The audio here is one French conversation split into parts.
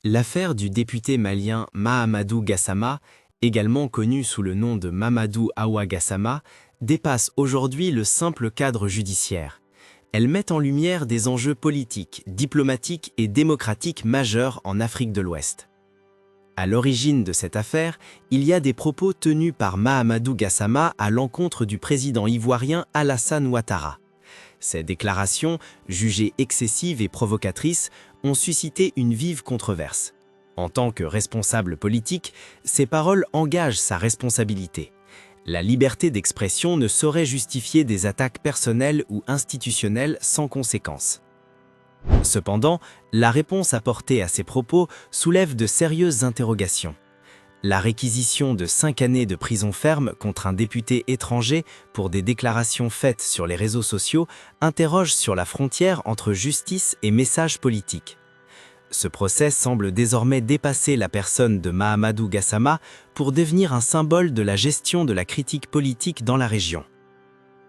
L'affaire du député malien Mahamadou Gassama, également connu sous le nom de Mamadou Awa Gassama, dépasse aujourd'hui le simple cadre judiciaire. Elle met en lumière des enjeux politiques, diplomatiques et démocratiques majeurs en Afrique de l'Ouest. À l'origine de cette affaire, il y a des propos tenus par Mahamadou Gassama à l'encontre du président ivoirien Alassane Ouattara. Ces déclarations, jugées excessives et provocatrices, ont suscité une vive controverse. En tant que responsable politique, ces paroles engagent sa responsabilité. La liberté d'expression ne saurait justifier des attaques personnelles ou institutionnelles sans conséquence. Cependant, la réponse apportée à ces propos soulève de sérieuses interrogations. La réquisition de 5 années de prison ferme contre un député étranger pour des déclarations faites sur les réseaux sociaux interroge sur la frontière entre justice et message politique. Ce procès semble désormais dépasser la personne de Mahamadou Gassama pour devenir un symbole de la gestion de la critique politique dans la région.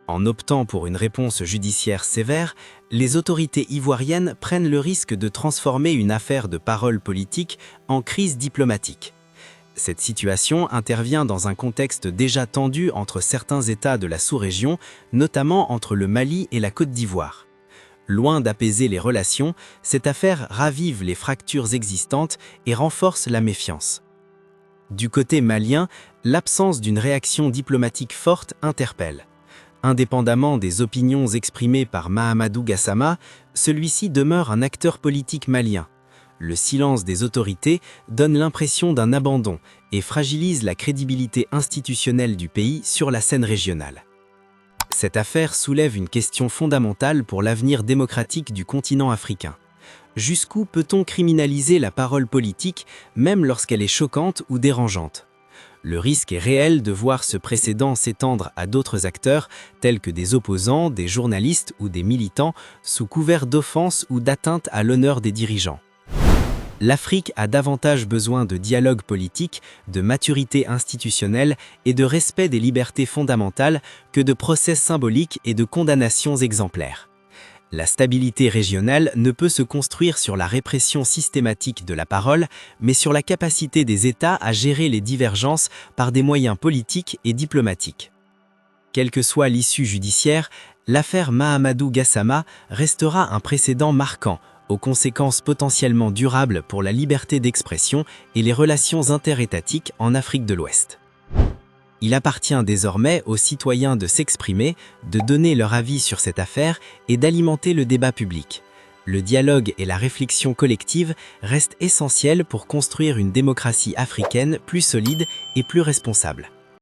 En optant pour une réponse judiciaire sévère, les autorités ivoiriennes prennent le risque de transformer une affaire de parole politique en crise diplomatique. Cette situation intervient dans un contexte déjà tendu entre certains États de la sous-région, notamment entre le Mali et la Côte d'Ivoire. Loin d'apaiser les relations, cette affaire ravive les fractures existantes et renforce la méfiance. Du côté malien, l'absence d'une réaction diplomatique forte interpelle. Indépendamment des opinions exprimées par Mahamadou Gassama, celui-ci demeure un acteur politique malien. Le silence des autorités donne l'impression d'un abandon et fragilise la crédibilité institutionnelle du pays sur la scène régionale. Cette affaire soulève une question fondamentale pour l'avenir démocratique du continent africain. Jusqu'où peut-on criminaliser la parole politique, même lorsqu'elle est choquante ou dérangeante ? Le risque est réel de voir ce précédent s'étendre à d'autres acteurs, tels que des opposants, des journalistes ou des militants, sous couvert d'offenses ou d'atteinte à l'honneur des dirigeants. L'Afrique a davantage besoin de dialogue politique, de maturité institutionnelle et de respect des libertés fondamentales que de procès symboliques et de condamnations exemplaires. La stabilité régionale ne peut se construire sur la répression systématique de la parole, mais sur la capacité des États à gérer les divergences par des moyens politiques et diplomatiques. Quelle que soit l'issue judiciaire, l'affaire Mahamadou Gassama restera un précédent marquant, aux conséquences potentiellement durables pour la liberté d'expression et les relations interétatiques en Afrique de l'Ouest. Il appartient désormais aux citoyens de s'exprimer, de donner leur avis sur cette affaire et d'alimenter le débat public. Le dialogue et la réflexion collective restent essentiels pour construire une démocratie africaine plus solide et plus responsable.